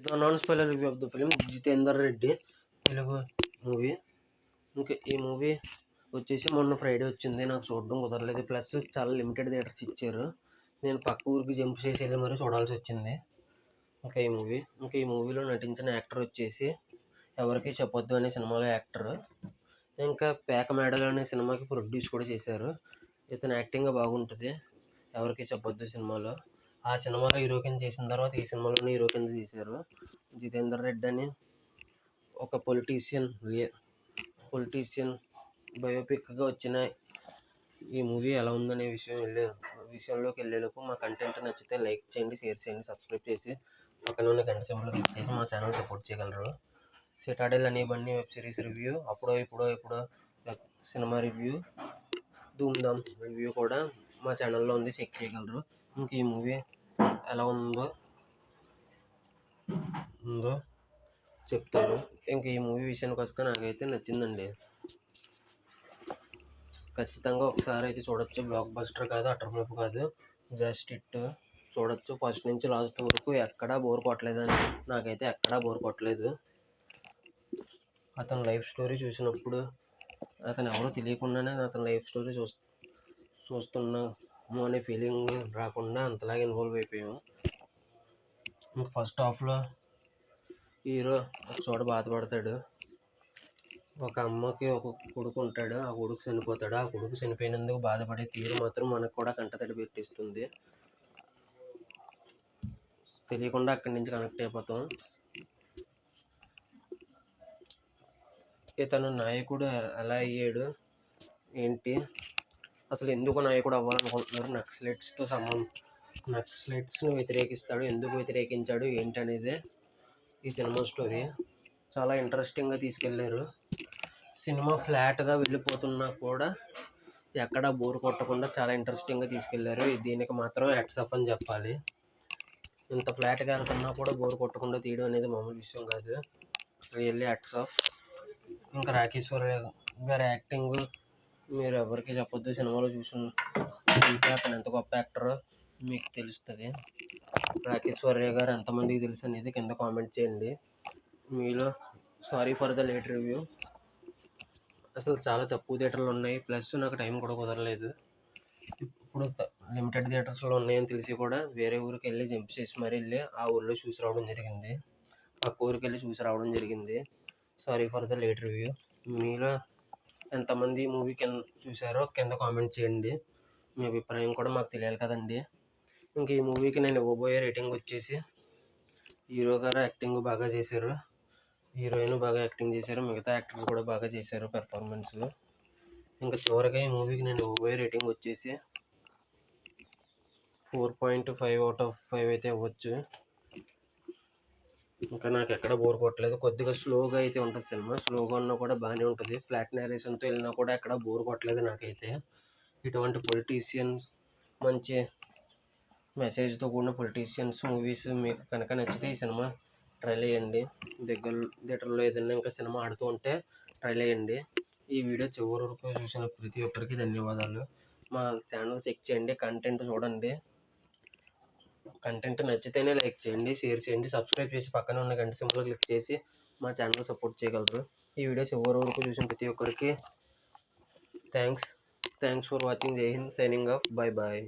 The non spoiler review of the film Jithender Reddy Telugu movie. ఇంకా ఈ movie వచ్చేసి మొన్న ఫ్రైడే వచ్చింది. నాకు చూడడం కుదరలేదు. ప్లస్ చాలా లిమిటెడ్ థియేటర్స్ ఇచ్చారు. నేను పక్క ఊరికి జంప్ చేసి వెళ్ళి మరీ చూడాల్సి వచ్చింది. ఇంకా ఈ మూవీలో నటించిన యాక్టర్ వచ్చేసి ఎవరికి చెప్పొద్దు అనే సినిమాలో యాక్టర్. ఇంకా పేక మేడలు అనే సినిమాకి ప్రొడ్యూస్ కూడా చేశారు. ఇతను యాక్టింగ్ బాగుంటుంది. ఎవరికి చెప్పొద్దు సినిమాలో. ఆ సినిమాలో హీరో కింద చేసిన తర్వాత ఈ సినిమాలోనే హీరో కింద చేశారు. జితేందర్ రెడ్డి అని ఒక పొలిటీషియన్ బయోపిక్గా వచ్చిన ఈ మూవీ ఎలా ఉందనే విషయంలోకి వెళ్ళేలోపు మా కంటెంట్ నచ్చితే లైక్ చేయండి, షేర్ చేయండి, సబ్స్క్రైబ్ చేసి పక్కన ఉన్న గంట సింబల్ క్లిక్ చేసి మా ఛానల్ సపోర్ట్ చేయగలరు. సిటాడెల్ అనే ఇవన్నీ వెబ్ సిరీస్ రివ్యూ, అప్పుడో సినిమా రివ్యూ, ధూమ్ధామ్ రివ్యూ కూడా మా ఛానల్లో ఉంది, చెక్ చేయగలరు. ఇంక ఈ మూవీ ఎలా ఉందో చెప్తాను. ఇంక ఈ మూవీ విషయానికి వస్తే నాకైతే నచ్చిందండి. ఖచ్చితంగా ఒకసారి అయితే చూడొచ్చు. బ్లాక్ బస్టర్ కాదు, అటర్ ఫ్లాప్ కాదు, జస్ట్ ఇట్ చూడొచ్చు. ఫస్ట్ నుంచి లాస్ట్ వరకు ఎక్కడా బోర్ కొట్టలేదండి. నాకైతే ఎక్కడా బోర్ కొట్టలేదు. అతని లైఫ్ స్టోరీ చూసినప్పుడు అతను ఎవరో తెలియకుండానే అతని లైఫ్ స్టోరీ చూస్తున్నాము అనే ఫీలింగ్ రాకుండా అంతలాగా ఇన్వాల్వ్ అయిపోయాము. ఇంకా ఫస్ట్ హాఫ్లో హీరో ఒక చోట బాధపడతాడు. ఒక అమ్మకి ఒక కొడుకు ఉంటాడు. ఆ కొడుకు చనిపోతాడు. ఆ కొడుకు చనిపోయినందుకు బాధపడే తీరు మాత్రం మనకు కూడా కంటతడి పెట్టిస్తుంది. తెలియకుండా అక్కడి నుంచి కనెక్ట్ అయిపోతాం. ఇతను నాయకుడు ఎలా అయ్యాడు ఏంటి, అసలు ఎందుకు నాయకుడు అవ్వాలనుకుంటున్నారు, నక్సలైట్స్ను వ్యతిరేకిస్తాడు, ఎందుకు వ్యతిరేకించాడు ఏంటి అనేది ఈ సినిమా స్టోరీ. చాలా ఇంట్రెస్టింగ్గా తీసుకెళ్లారు. సినిమా ఫ్లాట్గా వెళ్ళిపోతున్నా కూడా ఎక్కడా బోర్ కొట్టకుండా చాలా ఇంట్రెస్టింగ్గా తీసుకెళ్లారు. దీనికి మాత్రం హ్యాట్స్ ఆఫ్ అని చెప్పాలి. ఇంత ఫ్లాట్గా వెళ్తున్నా కూడా బోర్ కొట్టకుండా తీయడం అనేది మామూలు విషయం కాదు. Really hats off. ఇంకా రాకేశ్వర్ గారి యాక్టింగ్ మీరు ఎవరికి చెప్పొద్దు. సినిమాలో చూసుకుంటే అతను ఎంత గొప్ప యాక్టరో మీకు తెలుస్తుంది. రాకేశ్వర్ గారు ఎంతమందికి తెలుసు అనేది కింద కామెంట్ చేయండి. మీలో sorry for the late review. అసలు చాలా తక్కువ థియేటర్లు ఉన్నాయి. ప్లస్ నాకు టైం కూడా కుదరలేదు. ఇప్పుడు లిమిటెడ్ థియేటర్స్లో ఉన్నాయని తెలిసి కూడా వేరే ఊరికి వెళ్ళి జంప్ చేసి మరీ వెళ్ళి ఆ ఊళ్ళో చూసి రావడం జరిగింది. పక్క ఊరికి వెళ్ళి చూసి రావడం జరిగింది. Sorry for the late review. మీలో ఎంతమంది మూవీ చూసారో కింద కామెంట్ చేయండి. మీ అభిప్రాయం కూడా మాకు తెలియాలి కదండి. ఇంక ఈ మూవీకి నేను ఇవ్వబోయే రేటింగ్ వచ్చేసి, హీరో గారు యాక్టింగ్ బాగా చేశారు, హీరోయిన్ బాగా యాక్టింగ్ చేశారు, మిగతా యాక్టర్స్ కూడా బాగా చేశారు పెర్ఫార్మెన్స్లు. ఇంకా చివరిగా ఈ మూవీకి నేను ఇవ్వబోయే రేటింగ్ వచ్చేసి 4.5/5 అయితే ఇవ్వచ్చు. ఇంకా నాకు ఎక్కడ బోర్ కొట్టలేదు. కొద్దిగా స్లోగా అయితే ఉంటుంది సినిమా. స్లోగా ఉన్నా కూడా బాగానే ఉంటుంది. ఫ్లాట్ నేరేషన్తో వెళ్ళినా కూడా ఎక్కడ బోర్ కొట్టలేదు నాకైతే. ఇటువంటి పొలిటీషియన్స్, మంచి మెసేజ్తో కూడిన పొలిటీషియన్స్ మూవీస్ మీకు కనుక నచ్చితే ఈ సినిమా ట్రైల్ చేయండి. థియేటర్లో ఏదైనా ఇంకా సినిమా ఆడుతూ ఉంటే ట్రైల్ చేయండి. ఈ వీడియో చివరి వరకు చూసిన ప్రతి ఒక్కరికి ధన్యవాదాలు. మా ఛానల్ చెక్ చేయండి, కంటెంట్ చూడండి. కంటెంట్ నచ్చితేనే లైక్ చేయండి, షేర్ చేయండి, సబ్స్క్రైబ్ చేసి పక్కన ఉన్న గంట సింబల్ క్లిక్ చేసి మా ఛానల్ సపోర్ట్ చేయగలరు. ఈ వీడియో చివరి వరకు చూసిన ప్రతి ఒక్కరికి thanks for watching. Jai Hind. Signing off. Bye bye.